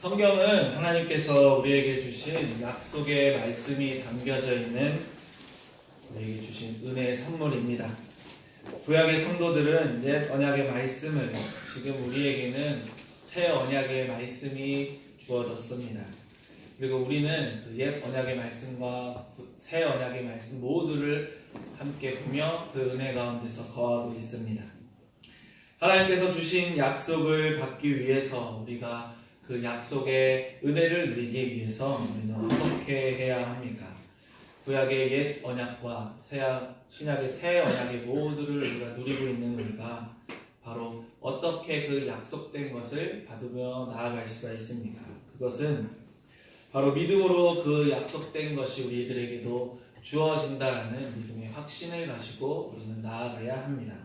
성경은 하나님께서 우리에게 주신 약속의 말씀이 담겨져 있는 우리에게 주신 은혜의 선물입니다. 구약의 성도들은 옛 언약의 말씀을, 지금 우리에게는 새 언약의 말씀이 주어졌습니다. 그리고 우리는 그 옛 언약의 말씀과 새 언약의 말씀 모두를 함께 보며 그 은혜 가운데서 거하고 있습니다. 하나님께서 주신 약속을 받기 위해서, 우리가 그 약속의 은혜를 누리기 위해서 우리는 어떻게 해야 합니까? 구약의 옛 언약과 신약의 새 언약의 모두를 우리가 누리고 있는 우리가 바로 어떻게 그 약속된 것을 받으며 나아갈 수가 있습니까? 그것은 바로 믿음으로 그 약속된 것이 우리들에게도 주어진다라는 믿음의 확신을 가지고 우리는 나아가야 합니다.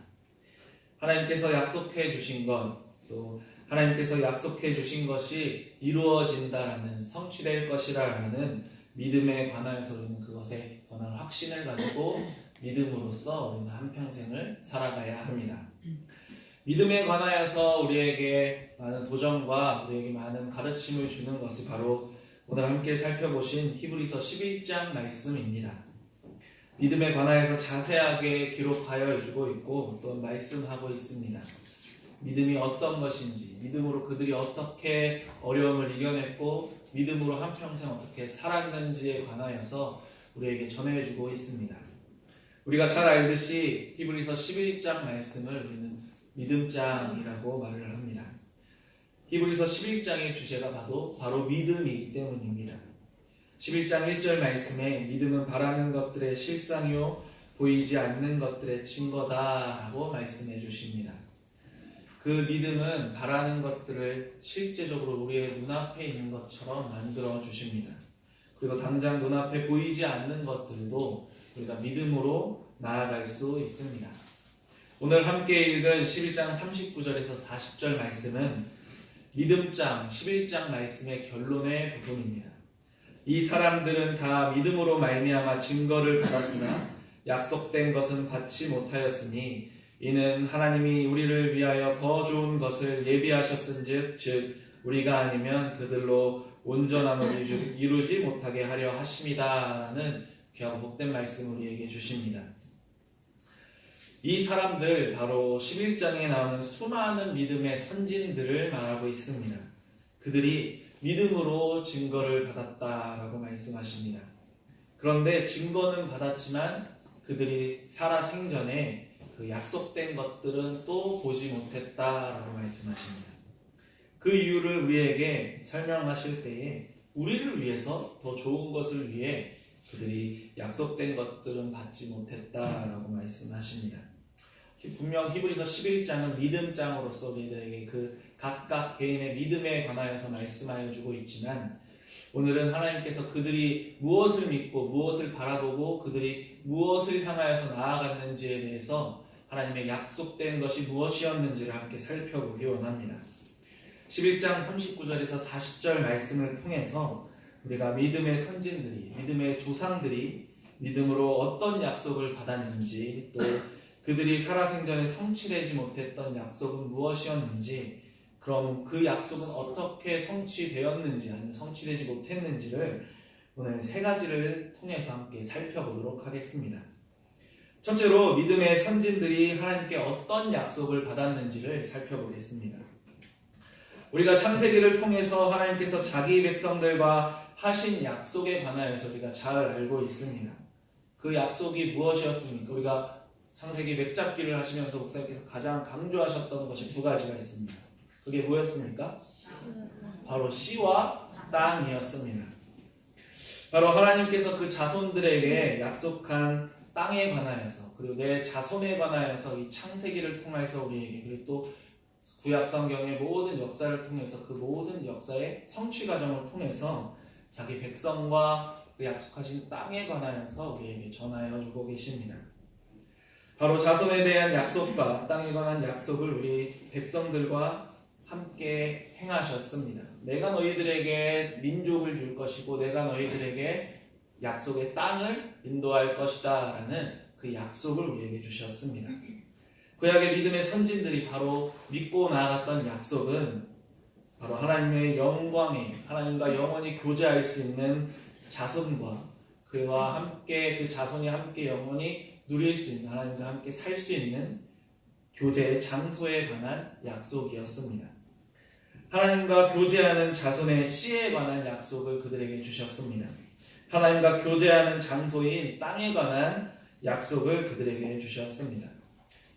하나님께서 약속해 주신 것, 또 하나님께서 약속해 주신 것이 이루어진다라는, 성취될 것이라는 믿음에 관하여서 우리는 그것에 관한 확신을 가지고 믿음으로써 우리는 한평생을 살아가야 합니다. 믿음에 관하여서 우리에게 많은 도전과 우리에게 많은 가르침을 주는 것이 바로 오늘 함께 살펴보신 히브리서 11장 말씀입니다. 믿음에 관하여서 자세하게 기록하여 주고 있고 또 말씀하고 있습니다. 믿음이 어떤 것인지, 믿음으로 그들이 어떻게 어려움을 이겨냈고 믿음으로 한평생 어떻게 살았는지에 관하여서 우리에게 전해주고 있습니다. 우리가 잘 알듯이 히브리서 11장 말씀을 우리는 믿음장이라고 말을 합니다. 히브리서 11장의 주제가 바로 믿음이기 때문입니다. 11장 1절 말씀에 믿음은 바라는 것들의 실상이요 보이지 않는 것들의 증거다라고 말씀해 주십니다. 그 믿음은 바라는 것들을 실제적으로 우리의 눈앞에 있는 것처럼 만들어 주십니다. 그리고 당장 눈앞에 보이지 않는 것들도 우리가 믿음으로 나아갈 수 있습니다. 오늘 함께 읽은 11장 39절에서 40절 말씀은 믿음장 11장 말씀의 결론의 부분입니다. 이 사람들은 다 믿음으로 말미암아 증거를 받았으나 약속된 것은 받지 못하였으니 이는 하나님이 우리를 위하여 더 좋은 것을 예비하셨은즉 즉 우리가 아니면 그들로 온전함을 이루지 못하게 하려 하심이다라는 귀하고 복된 말씀을 우리에게 주십니다. 이 사람들, 바로 11장에 나오는 수많은 믿음의 선진들을 말하고 있습니다. 그들이 믿음으로 증거를 받았다라고 말씀하십니다. 그런데 증거는 받았지만 그들이 살아생전에 그 약속된 것들은 또 보지 못했다라고 말씀하십니다. 그 이유를 우리에게 설명하실 때에 우리를 위해서 더 좋은 것을 위해 그들이 약속된 것들은 받지 못했다라고 말씀하십니다. 분명 히브리서 11장은 믿음장으로서 우리들에게 그 각각 개인의 믿음에 관하여서 말씀하여 주고 있지만, 오늘은 하나님께서 그들이 무엇을 믿고 무엇을 바라보고 그들이 무엇을 향하여서 나아갔는지에 대해서 하나님의 약속된 것이 무엇이었는지를 함께 살펴보기 원합니다. 11장 39절에서 40절 말씀을 통해서 우리가 믿음의 선진들이, 믿음의 조상들이 믿음으로 어떤 약속을 받았는지, 또 그들이 살아생전에 성취되지 못했던 약속은 무엇이었는지, 그럼 그 약속은 어떻게 성취되었는지 아니면 성취되지 못했는지를 오늘 세 가지를 통해서 함께 살펴보도록 하겠습니다. 첫째로 믿음의 선진들이 하나님께 어떤 약속을 받았는지를 살펴보겠습니다. 우리가 창세기를 통해서 하나님께서 자기 백성들과 하신 약속에 관하여서 우리가 잘 알고 있습니다. 그 약속이 무엇이었습니까? 우리가 창세기 맥잡기를 하시면서 목사님께서 가장 강조하셨던 것이 두 가지가 있습니다. 그게 뭐였습니까? 바로 씨와 땅이었습니다. 바로 하나님께서 그 자손들에게 약속한 땅에 관하여서, 그리고 내 자손에 관하여서 이 창세기를 통해서 우리에게, 그리고 또 구약 성경의 모든 역사를 통해서 그 모든 역사의 성취 과정을 통해서 자기 백성과 그 약속하신 땅에 관하여서 우리에게 전하여 주고 계십니다. 바로 자손에 대한 약속과 땅에 관한 약속을 우리 백성들과 함께 행하셨습니다. 내가 너희들에게 민족을 줄 것이고 내가 너희들에게 약속의 땅을 인도할 것이다 라는 그 약속을 우리에게 주셨습니다. 구약의 믿음의 선진들이 바로 믿고 나아갔던 약속은 바로 하나님의 영광에 하나님과 영원히 교제할 수 있는 자손과 그와 함께 그 자손이 함께 영원히 누릴 수 있는 하나님과 함께 살 수 있는 교제의 장소에 관한 약속이었습니다. 하나님과 교제하는 자손의 씨에 관한 약속을 그들에게 주셨습니다. 하나님과 교제하는 장소인 땅에 관한 약속을 그들에게 주셨습니다.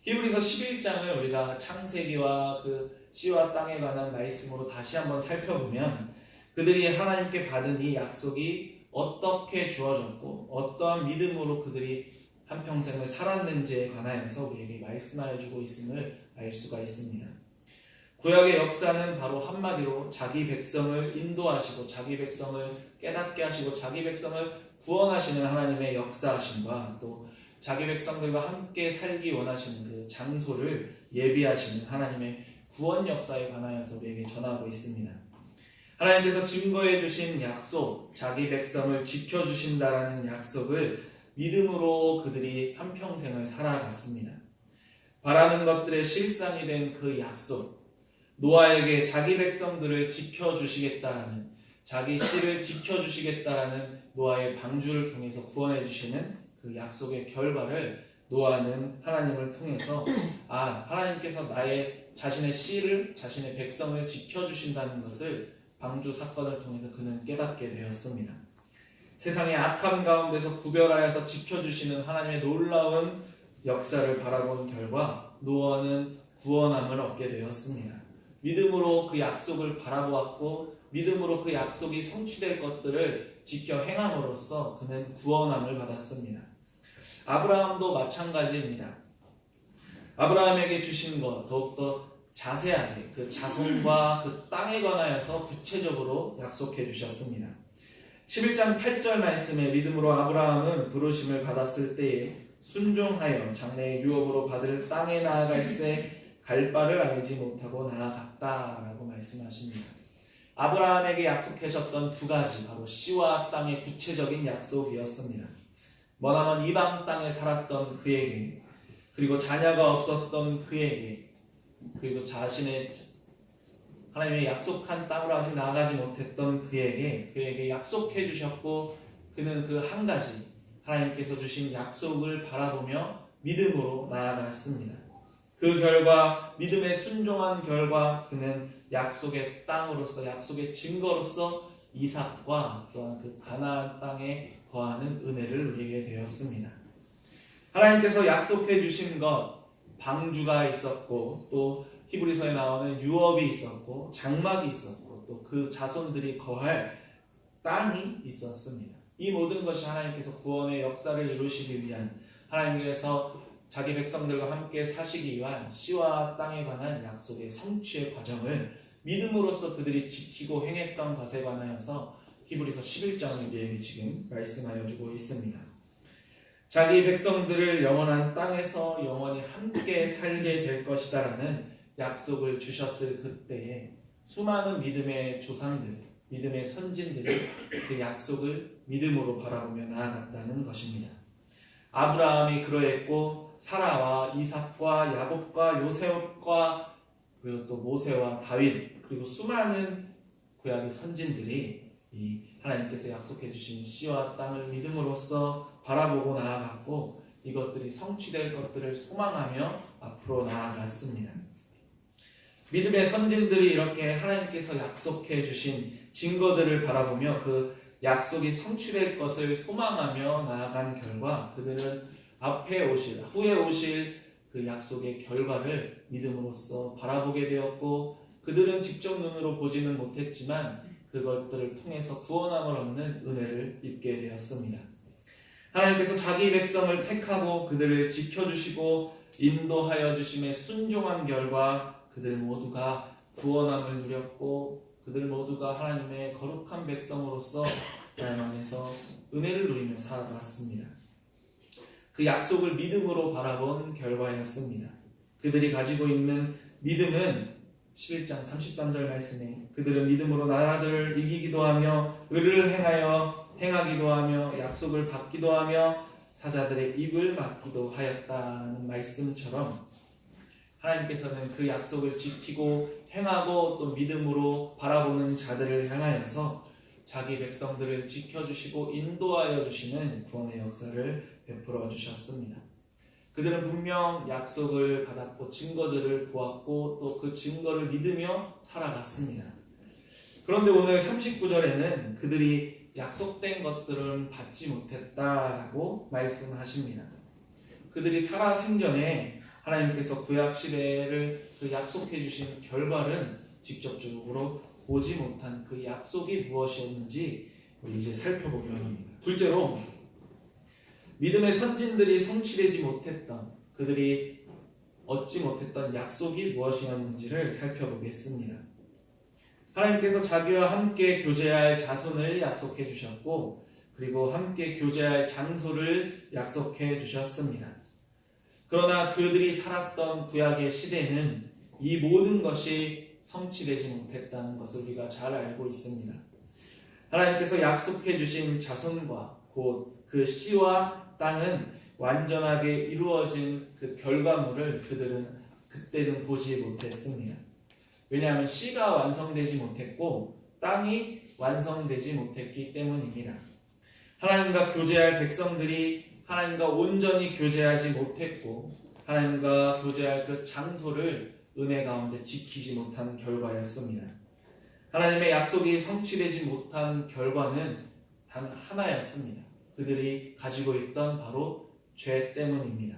히브리서 11장을 우리가 창세기와 그 씨와 땅에 관한 말씀으로 다시 한번 살펴보면 그들이 하나님께 받은 이 약속이 어떻게 주어졌고 어떠한 믿음으로 그들이 한평생을 살았는지에 관하여서 우리에게 말씀하여 주고 있음을 알 수가 있습니다. 구약의 역사는 바로 한마디로 자기 백성을 인도하시고 자기 백성을 깨닫게 하시고 자기 백성을 구원하시는 하나님의 역사하심과 또 자기 백성들과 함께 살기 원하시는 그 장소를 예비하시는 하나님의 구원 역사에 관하여서 우리에게 전하고 있습니다. 하나님께서 증거해 주신 약속, 자기 백성을 지켜주신다라는 약속을 믿음으로 그들이 한평생을 살아갔습니다. 바라는 것들의 실상이 된 그 약속, 노아에게 자기 백성들을 지켜주시겠다라는, 자기 씨를 지켜주시겠다라는 노아의 방주를 통해서 구원해 주시는 그 약속의 결과를 노아는 하나님을 통해서 하나님께서 자신의 씨를, 자신의 백성을 지켜주신다는 것을 방주 사건을 통해서 그는 깨닫게 되었습니다. 세상의 악함 가운데서 구별하여서 지켜주시는 하나님의 놀라운 역사를 바라본 결과 노아는 구원함을 얻게 되었습니다. 믿음으로 그 약속을 바라보았고 믿음으로 그 약속이 성취될 것들을 지켜 행함으로써 그는 구원함을 받았습니다. 아브라함도 마찬가지입니다. 아브라함에게 주신 것 더욱더 자세하게 그 자손과 그 땅에 관하여서 구체적으로 약속해 주셨습니다. 11장 8절 말씀에 믿음으로 아브라함은 부르심을 받았을 때에 순종하여 장래의 유업으로 받을 땅에 나아갈새 갈 바를 알지 못하고 나아갔다라고 말씀하십니다. 아브라함에게 약속하셨던 두 가지, 바로 씨와 땅의 구체적인 약속이었습니다. 머나먼 이방 땅에 살았던 그에게, 그리고 자녀가 없었던 그에게, 그리고 자신의 하나님의 약속한 땅으로 아직 나아가지 못했던 그에게 약속해 주셨고 그는 그 한 가지 하나님께서 주신 약속을 바라보며 믿음으로 나아갔습니다. 그 결과 믿음에 순종한 결과 그는 약속의 땅으로서 약속의 증거로서 이삭과 또한 그 가나안 땅에 거하는 은혜를 누리게 되었습니다. 하나님께서 약속해 주신 것, 방주가 있었고 또 히브리서에 나오는 유업이 있었고 장막이 있었고 또 그 자손들이 거할 땅이 있었습니다. 이 모든 것이 하나님께서 구원의 역사를 이루시기 위한, 하나님께서 자기 백성들과 함께 사시기 위한 씨와 땅에 관한 약속의 성취의 과정을 믿음으로써 그들이 지키고 행했던 것에 관하여서 히브리서 11장을 우리에게 지금 말씀하여 주고 있습니다. 자기 백성들을 영원한 땅에서 영원히 함께 살게 될 것이다라는 약속을 주셨을 그때에 수많은 믿음의 조상들, 믿음의 선진들이 그 약속을 믿음으로 바라보며 나아갔다는 것입니다. 아브라함이 그러했고 사라와 이삭과 야곱과 요셉과 그리고 또 모세와 다윗, 그리고 수많은 구약의 선진들이 이 하나님께서 약속해 주신 씨와 땅을 믿음으로써 바라보고 나아갔고 이것들이 성취될 것들을 소망하며 앞으로 나아갔습니다. 믿음의 선진들이 이렇게 하나님께서 약속해 주신 증거들을 바라보며 그 약속이 성취될 것을 소망하며 나아간 결과 그들은 후에 오실 그 약속의 결과를 믿음으로써 바라보게 되었고 그들은 직접 눈으로 보지는 못했지만 그것들을 통해서 구원함을 얻는 은혜를 입게 되었습니다. 하나님께서 자기 백성을 택하고 그들을 지켜주시고 인도하여 주심에 순종한 결과 그들 모두가 구원함을 누렸고 그들 모두가 하나님의 거룩한 백성으로서 하나님 안에서 은혜를 누리며 살아갔습니다. 그 약속을 믿음으로 바라본 결과였습니다. 그들이 가지고 있는 믿음은 11장 33절 말씀에 그들은 믿음으로 나라들을 이기기도 하며 의를 행하기도 하며 약속을 받기도 하며 사자들의 입을 막기도 하였다는 말씀처럼 하나님께서는 그 약속을 지키고 행하고 또 믿음으로 바라보는 자들을 향하여서 자기 백성들을 지켜주시고 인도하여 주시는 구원의 역사를 베풀어 주셨습니다. 그들은 분명 약속을 받았고 증거들을 보았고 또 그 증거를 믿으며 살아갔습니다. 그런데 오늘 39절에는 그들이 약속된 것들은 받지 못했다라고 말씀하십니다. 그들이 살아생전에 하나님께서 구약 시대를 그 약속해 주신 결과는 직접적으로 보지 못한 그 약속이 무엇이었는지 우리 이제 살펴보기로 합니다. 둘째로 믿음의 선진들이 성취되지 못했던, 그들이 얻지 못했던 약속이 무엇이었는지를 살펴보겠습니다. 하나님께서 자기와 함께 교제할 자손을 약속해 주셨고 그리고 함께 교제할 장소를 약속해 주셨습니다. 그러나 그들이 살았던 구약의 시대는 이 모든 것이 성취되지 못했다는 것을 우리가 잘 알고 있습니다. 하나님께서 약속해 주신 자손과 곧 그 씨와 땅은 완전하게 이루어진 그 결과물을 그들은 그때는 보지 못했습니다. 왜냐하면 씨가 완성되지 못했고 땅이 완성되지 못했기 때문입니다. 하나님과 교제할 백성들이 하나님과 온전히 교제하지 못했고 하나님과 교제할 그 장소를 은혜 가운데 지키지 못한 결과였습니다. 하나님의 약속이 성취되지 못한 결과는 단 하나였습니다. 그들이 가지고 있던 바로 죄 때문입니다.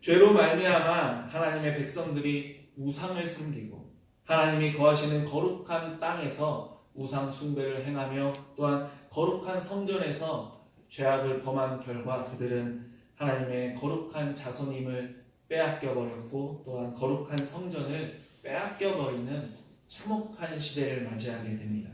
죄로 말미암아 하나님의 백성들이 우상을 섬기고 하나님이 거하시는 거룩한 땅에서 우상 숭배를 행하며 또한 거룩한 성전에서 죄악을 범한 결과 그들은 하나님의 거룩한 자손임을 빼앗겨버렸고 또한 거룩한 성전을 빼앗겨버리는 참혹한 시대를 맞이하게 됩니다.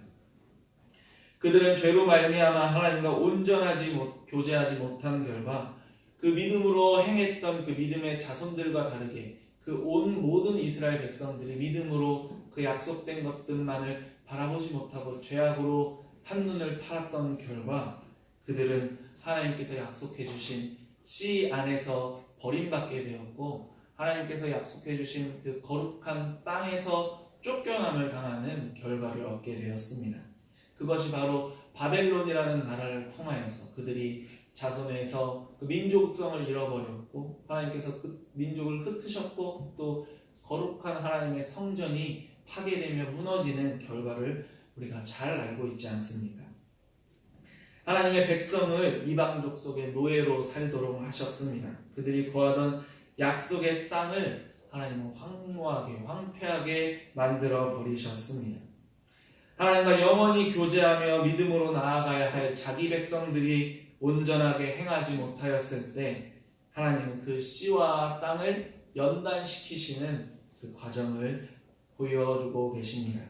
그들은 죄로 말미암아 하나님과 온전하지 교제하지 못한 결과 그 믿음으로 행했던 그 믿음의 자손들과 다르게 그 온 모든 이스라엘 백성들이 믿음으로 그 약속된 것들만을 바라보지 못하고 죄악으로 한눈을 팔았던 결과 그들은 하나님께서 약속해 주신 씨 안에서 버림받게 되었고 하나님께서 약속해 주신 그 거룩한 땅에서 쫓겨남을 당하는 결과를 얻게 되었습니다. 그것이 바로 바벨론이라는 나라를 통하여서 그들이 자손에서 그 민족성을 잃어버렸고 하나님께서 그 민족을 흩으셨고 또 거룩한 하나님의 성전이 파괴되며 무너지는 결과를 우리가 잘 알고 있지 않습니까? 하나님의 백성을 이방족 속의 노예로 살도록 하셨습니다. 그들이 거하던 약속의 땅을 하나님은 황무하게 황폐하게 만들어 버리셨습니다. 하나님과 영원히 교제하며 믿음으로 나아가야 할 자기 백성들이 온전하게 행하지 못하였을 때 하나님은 그 씨와 땅을 연단시키시는 그 과정을 보여주고 계십니다.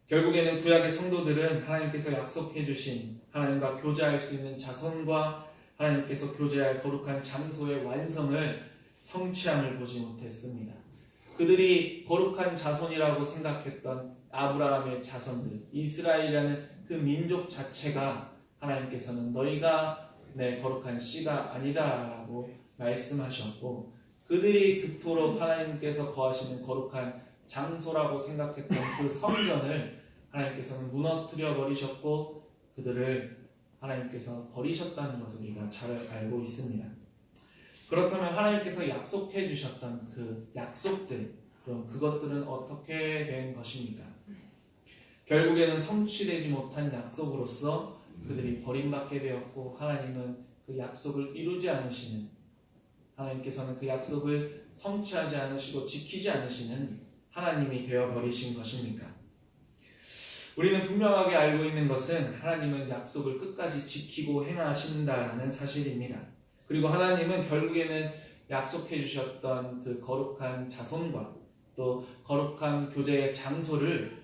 결국에는 구약의 성도들은 하나님께서 약속해 주신 하나님과 교제할 수 있는 자손과 하나님께서 교제할 거룩한 장소의 완성을 성취함을 보지 못했습니다. 그들이 거룩한 자손이라고 생각했던 아브라함의 자손들, 이스라엘이라는 그 민족 자체가 하나님께서는 너희가 내 거룩한 씨가 아니다라고 말씀하셨고 그들이 그토록 하나님께서 거하시는 거룩한 장소라고 생각했던 그 성전을 하나님께서는 무너뜨려 버리셨고 그들을 하나님께서 버리셨다는 것을 우리가 잘 알고 있습니다. 그렇다면 하나님께서 약속해 주셨던 그 약속들, 그럼 그것들은 어떻게 된 것입니까? 결국에는 성취되지 못한 약속으로서 그들이 버림받게 되었고 하나님은 그 약속을 이루지 않으시는, 하나님께서는 그 약속을 성취하지 않으시고 지키지 않으시는 하나님이 되어버리신 것입니까? 우리는 분명하게 알고 있는 것은 하나님은 약속을 끝까지 지키고 행하신다라는 사실입니다. 그리고 하나님은 결국에는 약속해 주셨던 그 거룩한 자손과 또 거룩한 교제의 장소를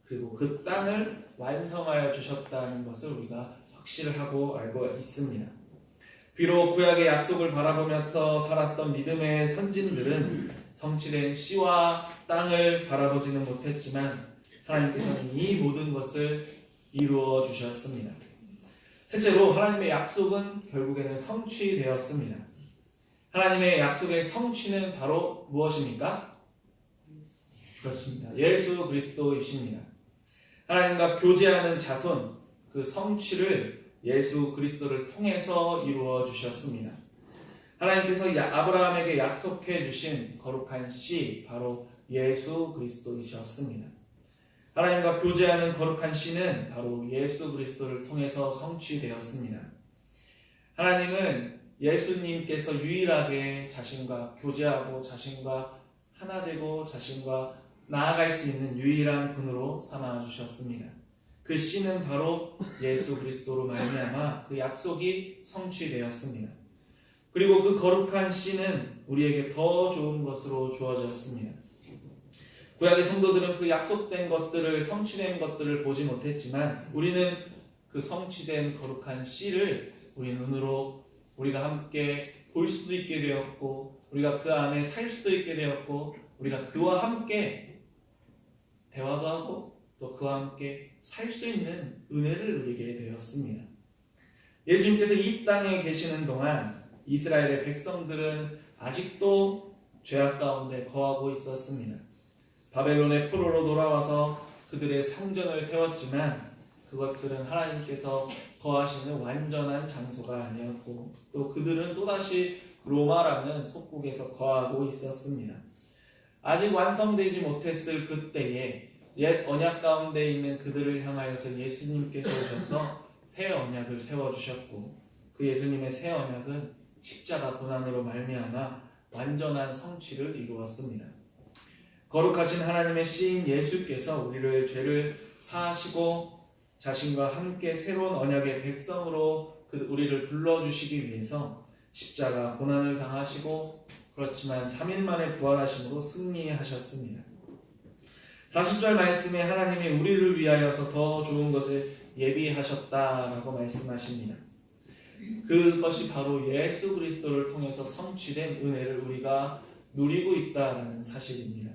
그리고 그 땅을 완성하여 주셨다는 것을 우리가 확실하고 알고 있습니다. 비록 구약의 약속을 바라보면서 살았던 믿음의 선진들은 성취된 씨와 땅을 바라보지는 못했지만 하나님께서는 이 모든 것을 이루어 주셨습니다. 셋째로 하나님의 약속은 결국에는 성취되었습니다. 하나님의 약속의 성취는 바로 무엇입니까? 그렇습니다. 예수 그리스도이십니다. 하나님과 교제하는 자손, 그 성취를 예수 그리스도를 통해서 이루어 주셨습니다. 하나님께서 아브라함에게 약속해 주신 거룩한 씨, 바로 예수 그리스도이셨습니다. 하나님과 교제하는 거룩한 씨는 바로 예수 그리스도를 통해서 성취되었습니다. 하나님은 예수님께서 유일하게 자신과 교제하고 자신과 하나 되고 자신과 나아갈 수 있는 유일한 분으로 삼아 주셨습니다. 그 씨는 바로 예수 그리스도로 말미암아 그 약속이 성취되었습니다. 그리고 그 거룩한 씨는 우리에게 더 좋은 것으로 주어졌습니다. 구약의 성도들은 그 약속된 것들을, 성취된 것들을 보지 못했지만 우리는 그 성취된 거룩한 씨를 우리 눈으로 우리가 함께 볼 수도 있게 되었고, 우리가 그 안에 살 수도 있게 되었고, 우리가 그와 함께 대화도 하고 또 그와 함께 살 수 있는 은혜를 누리게 되었습니다. 예수님께서 이 땅에 계시는 동안 이스라엘의 백성들은 아직도 죄악 가운데 거하고 있었습니다. 바벨론의 포로로 돌아와서 그들의 성전을 세웠지만 그것들은 하나님께서 거하시는 완전한 장소가 아니었고, 또 그들은 또다시 로마라는 속국에서 거하고 있었습니다. 아직 완성되지 못했을 그때에 옛 언약 가운데 있는 그들을 향하여서 예수님께서 오셔서 새 언약을 세워주셨고, 그 예수님의 새 언약은 십자가 고난으로 말미암아 완전한 성취를 이루었습니다. 거룩하신 하나님의 씨인 예수께서 우리를 죄를 사하시고 자신과 함께 새로운 언약의 백성으로 우리를 불러주시기 위해서 십자가 고난을 당하시고, 그렇지만 3일 만에 부활하심으로 승리하셨습니다. 40절 말씀에 하나님이 우리를 위하여서 더 좋은 것을 예비하셨다라고 말씀하십니다. 그것이 바로 예수 그리스도를 통해서 성취된 은혜를 우리가 누리고 있다라는 사실입니다.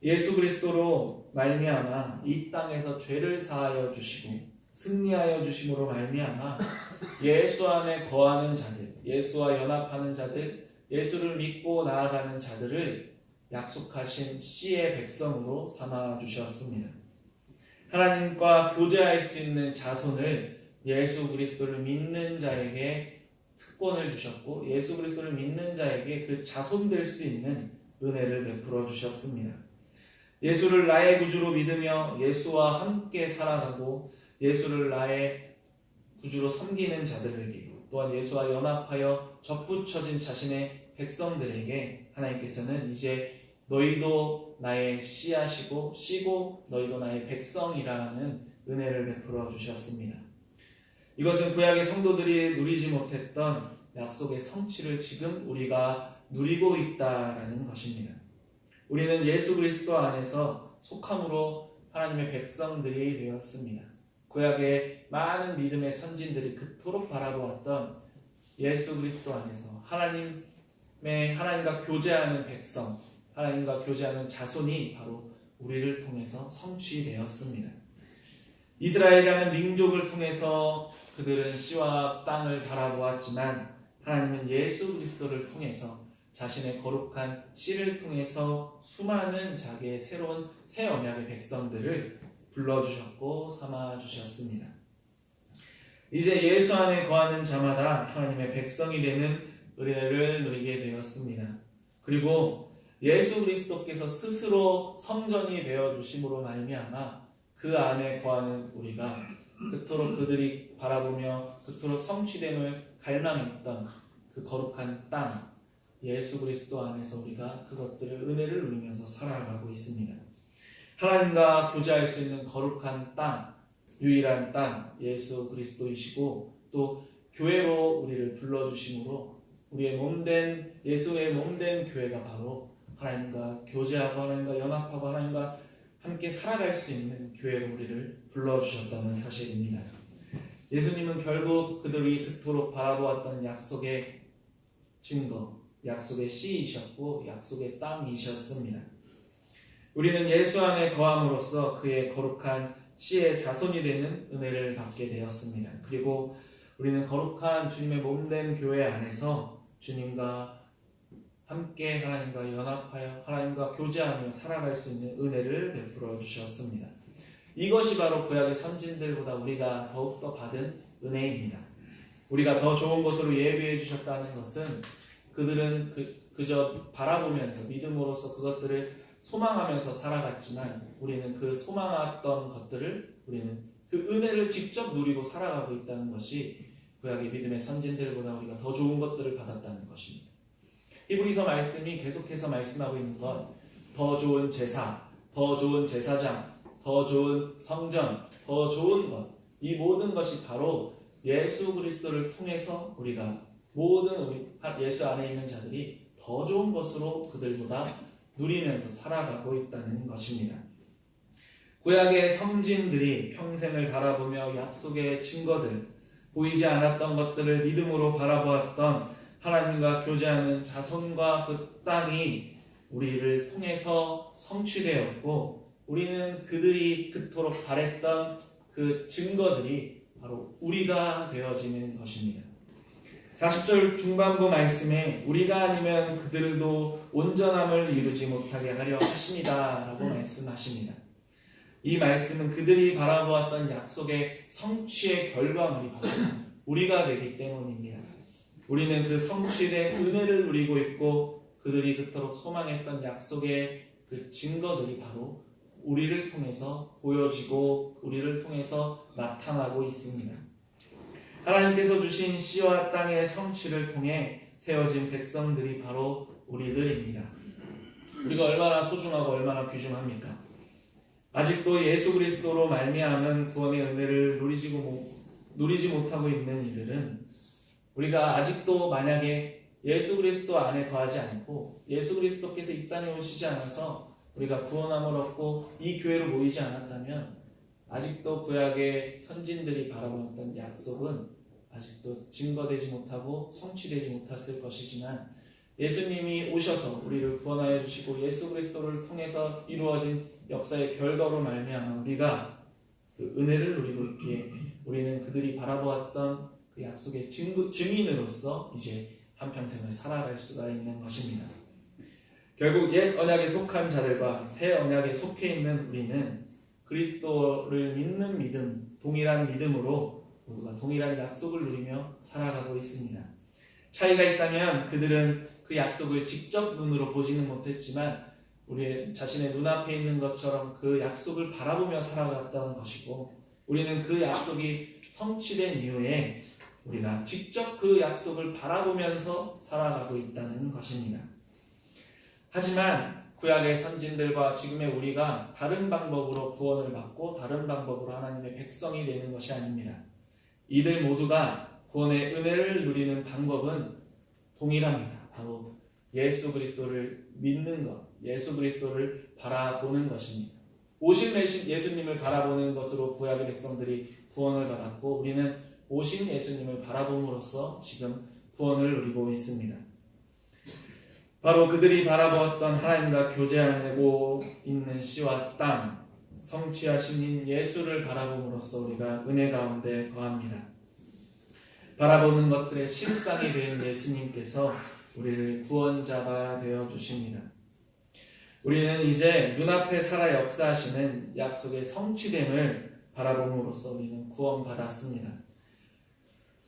예수 그리스도로 말미암아 이 땅에서 죄를 사하여 주시고 승리하여 주심으로 말미암아 예수 안에 거하는 자들, 예수와 연합하는 자들, 예수를 믿고 나아가는 자들을 약속하신 씨의 백성으로 삼아 주셨습니다. 하나님과 교제할 수 있는 자손을 예수 그리스도를 믿는 자에게 특권을 주셨고, 예수 그리스도를 믿는 자에게 그 자손 될 수 있는 은혜를 베풀어 주셨습니다. 예수를 나의 구주로 믿으며 예수와 함께 살아가고 예수를 나의 구주로 섬기는 자들에게, 또한 예수와 연합하여 접붙여진 자신의 백성들에게 하나님께서는 이제 너희도 나의 씨앗이고 씨고 너희도 나의 백성이라는 은혜를 베풀어 주셨습니다. 이것은 구약의 성도들이 누리지 못했던 약속의 성취를 지금 우리가 누리고 있다라는 것입니다. 우리는 예수 그리스도 안에서 속함으로 하나님의 백성들이 되었습니다. 구약의 많은 믿음의 선진들이 그토록 바라보았던 예수 그리스도 안에서 하나님과 교제하는 백성, 하나님과 교제하는 자손이 바로 우리를 통해서 성취되었습니다. 이스라엘이라는 민족을 통해서 그들은 씨와 땅을 바라보았지만 하나님은 예수 그리스도를 통해서 자신의 거룩한 씨를 통해서 수많은 자기의 새로운 새 언약의 백성들을 불러주셨고 삼아주셨습니다. 이제 예수 안에 거하는 자마다 하나님의 백성이 되는 은혜를 누리게 되었습니다. 그리고 예수 그리스도께서 스스로 성전이 되어주심으로 말미암아 그 안에 거하는 우리가 그토록 그들이 바라보며 그토록 성취됨을 갈망했던 그 거룩한 땅, 예수 그리스도 안에서 우리가 그것들을 은혜를 누리면서 살아가고 있습니다. 하나님과 교제할 수 있는 거룩한 땅, 유일한 땅, 예수 그리스도이시고 또 교회로 우리를 불러주심으로 우리의 몸된 예수의 몸된 교회가 바로 하나님과 교제하고 하나님과 연합하고 하나님과 함께 살아갈 수 있는 교회로 우리를 불러주셨다는 사실입니다. 예수님은 결국 그들이 그토록 바라보았던 약속의 증거, 약속의 씨이셨고 약속의 땅이셨습니다. 우리는 예수 안에 거함으로써 그의 거룩한 씨의 자손이 되는 은혜를 받게 되었습니다. 그리고 우리는 거룩한 주님의 몸된 교회 안에서 주님과 함께 하나님과 연합하여 하나님과 교제하며 살아갈 수 있는 은혜를 베풀어 주셨습니다. 이것이 바로 구약의 선진들보다 우리가 더욱더 받은 은혜입니다. 우리가 더 좋은 곳으로 예비해 주셨다는 것은 그들은 그저 바라보면서 믿음으로써 그것들을 소망하면서 살아갔지만 우리는 그 소망했던 것들을 우리는 그 은혜를 직접 누리고 살아가고 있다는 것이 구약의 믿음의 선진들보다 우리가 더 좋은 것들을 받았다는 것입니다. 히브리서 말씀이 계속해서 말씀하고 있는 건 더 좋은 제사, 더 좋은 제사장, 더 좋은 성전, 더 좋은 것, 이 모든 것이 바로 예수 그리스도를 통해서 우리가 모든 예수 안에 있는 자들이 더 좋은 것으로 그들보다 누리면서 살아가고 있다는 것입니다. 구약의 선진들이 평생을 바라보며 약속의 증거들, 보이지 않았던 것들을 믿음으로 바라보았던 하나님과 교제하는 자손과 그 땅이 우리를 통해서 성취되었고 우리는 그들이 그토록 바랬던 그 증거들이 바로 우리가 되어지는 것입니다. 40절 중반부 말씀에 우리가 아니면 그들도 온전함을 이루지 못하게 하려 하십니다 라고 말씀하십니다. 이 말씀은 그들이 바라보았던 약속의 성취의 결과물이 바로 우리가 되기 때문입니다. 우리는 그 성취된 은혜를 누리고 있고 그들이 그토록 소망했던 약속의 그 증거들이 바로 우리를 통해서 보여지고 우리를 통해서 나타나고 있습니다. 하나님께서 주신 씨와 땅의 성취를 통해 세워진 백성들이 바로 우리들입니다. 우리가 얼마나 소중하고 얼마나 귀중합니까? 아직도 예수 그리스도로 말미암은 구원의 은혜를 누리지 못하고 있는 이들은 우리가 아직도 만약에 예수 그리스도 안에 거하지 않고 예수 그리스도께서 이 땅에 오시지 않아서 우리가 구원함을 얻고 이 교회로 모이지 않았다면 아직도 구약의 선진들이 바라보았던 약속은 아직도 증거되지 못하고 성취되지 못했을 것이지만 예수님이 오셔서 우리를 구원하여 주시고 예수 그리스도를 통해서 이루어진 역사의 결과로 말미암아 우리가 그 은혜를 누리고 있기에 우리는 그들이 바라보았던 그 약속의 증인으로서 이제 한평생을 살아갈 수가 있는 것입니다. 결국 옛 언약에 속한 자들과 새 언약에 속해 있는 우리는 그리스도를 믿는 믿음, 동일한 믿음으로 모두가 동일한 약속을 누리며 살아가고 있습니다. 차이가 있다면 그들은 그 약속을 직접 눈으로 보지는 못했지만 우리 자신의 눈앞에 있는 것처럼 그 약속을 바라보며 살아갔던 것이고 우리는 그 약속이 성취된 이후에 우리가 직접 그 약속을 바라보면서 살아가고 있다는 것입니다. 하지만 구약의 선진들과 지금의 우리가 다른 방법으로 구원을 받고 다른 방법으로 하나님의 백성이 되는 것이 아닙니다. 이들 모두가 구원의 은혜를 누리는 방법은 동일합니다. 바로 예수 그리스도를 믿는 것, 예수 그리스도를 바라보는 것입니다. 오신 예수님을 바라보는 것으로 구약의 백성들이 구원을 받았고 우리는 오신 예수님을 바라봄으로써 지금 구원을 누리고 있습니다. 바로 그들이 바라보았던 하나님과 교제하고 있는 씨와 땅, 성취하신 예수를 바라봄으로써 우리가 은혜 가운데 거합니다. 바라보는 것들의 실상이 된 예수님께서 우리를 구원자가 되어주십니다. 우리는 이제 눈앞에 살아 역사하시는 약속의 성취됨을 바라봄으로써 우리는 구원받았습니다.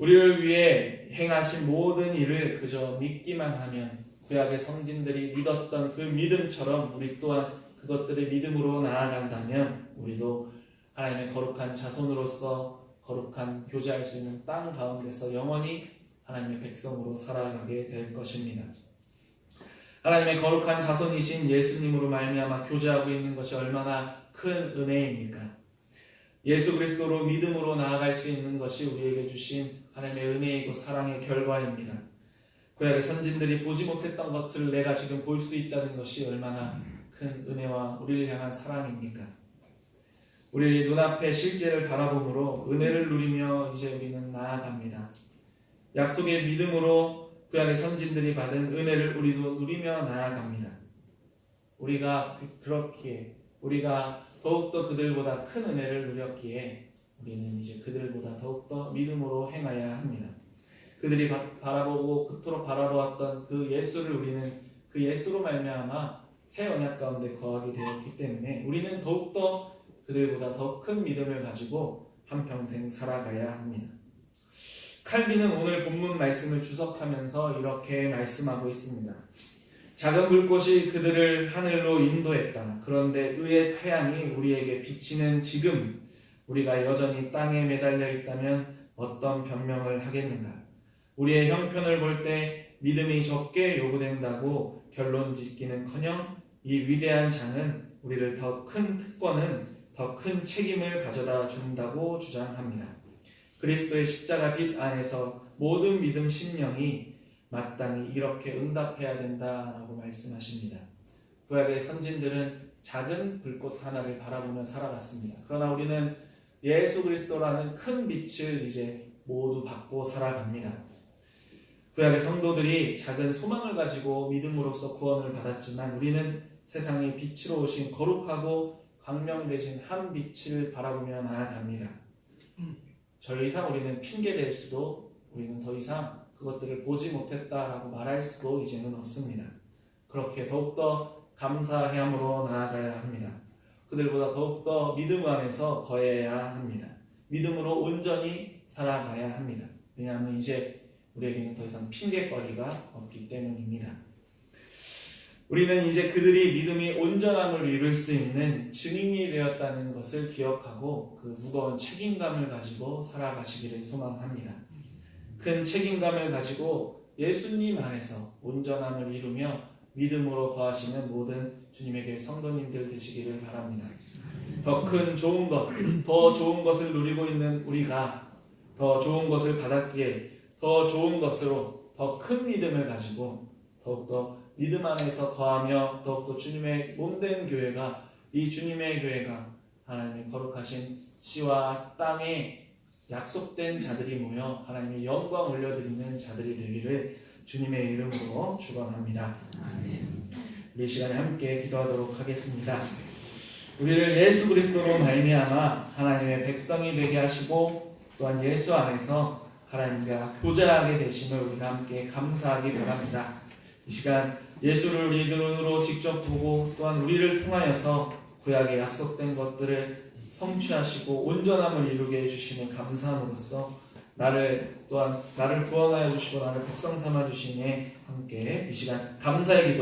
우리를 위해 행하신 모든 일을 그저 믿기만 하면 구약의 선진들이 믿었던 그 믿음처럼 우리 또한 그것들을 믿음으로 나아간다면 우리도 하나님의 거룩한 자손으로서 거룩한 교제할 수 있는 땅 가운데서 영원히 하나님의 백성으로 살아가게 될 것입니다. 하나님의 거룩한 자손이신 예수님으로 말미암아 교제하고 있는 것이 얼마나 큰 은혜입니까? 예수 그리스도로 믿음으로 나아갈 수 있는 것이 우리에게 주신 하나님의 은혜이고 사랑의 결과입니다. 구약의 선진들이 보지 못했던 것을 내가 지금 볼 수 있다는 것이 얼마나 큰 은혜와 우리를 향한 사랑입니까? 우리 눈앞의 실제를 바라보므로 은혜를 누리며 이제 우리는 나아갑니다. 약속의 믿음으로 구약의 선진들이 받은 은혜를 우리도 누리며 나아갑니다. 우리가 그렇기에 우리가 더욱더 그들보다 큰 은혜를 누렸기에 우리는 이제 그들보다 더욱더 믿음으로 행하여야 합니다. 그들이 바라보고 그토록 바라보았던 그 예수를 우리는 그 예수로 말미암아 새 언약 가운데 거하게 되었기 때문에 우리는 더욱더 그들보다 더 큰 믿음을 가지고 한평생 살아가야 합니다. 칼빈은 오늘 본문 말씀을 주석하면서 이렇게 말씀하고 있습니다. 작은 불꽃이 그들을 하늘로 인도했다. 그런데 의의 태양이 우리에게 비치는 지금 우리가 여전히 땅에 매달려 있다면 어떤 변명을 하겠는가? 우리의 형편을 볼 때 믿음이 적게 요구된다고 결론 짓기는커녕 이 위대한 장은 우리를 더 큰 특권은 더 큰 책임을 가져다 준다고 주장합니다. 그리스도의 십자가 빛 안에서 모든 믿음 심령이 마땅히 이렇게 응답해야 된다라고 말씀하십니다. 구약의 선진들은 작은 불꽃 하나를 바라보며 살아갔습니다. 그러나 우리는 예수 그리스도라는 큰 빛을 이제 모두 받고 살아갑니다. 구약의 성도들이 작은 소망을 가지고 믿음으로써 구원을 받았지만 우리는 세상의 빛으로 오신 거룩하고 광명되신 한 빛을 바라보며 나아갑니다. 더 이상 우리는 핑계댈 수도, 우리는 더 이상 그것들을 보지 못했다라고 말할 수도 이제는 없습니다. 그렇게 더욱더 감사함으로 나아가야 합니다. 그들보다 더욱더 믿음 안에서 거해야 합니다. 믿음으로 온전히 살아가야 합니다. 왜냐하면 이제 우리에게는 더 이상 핑계거리가 없기 때문입니다. 우리는 이제 그들이 믿음이 온전함을 이룰 수 있는 증인이 되었다는 것을 기억하고 그 무거운 책임감을 가지고 살아가시기를 소망합니다. 큰 책임감을 가지고 예수님 안에서 온전함을 이루며 믿음으로 거하시는 모든 주님의 교회 성도님들 되시기를 바랍니다. 더 큰 좋은 것, 더 좋은 것을 누리고 있는 우리가 더 좋은 것을 받았기에 더 좋은 것으로 더 큰 믿음을 가지고 더욱더 믿음 안에서 거하며 더욱더 주님의 몸된 교회가, 이 주님의 교회가 하나님의 거룩하신 씨와 땅에 약속된 자들이 모여 하나님의 영광 올려드리는 자들이 되기를 주님의 이름으로 축원합니다. 우리 시간에 함께 기도하도록 하겠습니다. 우리를 예수 그리스도로 말미암아 하나님의 백성이 되게 하시고 또한 예수 안에서 하나님과 교제하게 되심을 우리가 함께 감사하기 바랍니다. 이 시간 예수를 우리 눈으로 직접 보고 또한 우리를 통하여서 구약에 약속된 것들을 성취하시고 온전함을 이루게 해주시는 감사함으로써 나를 구원하여 주시고 나를 백성 삼아 주시니 함께 이 시간 감사의 기도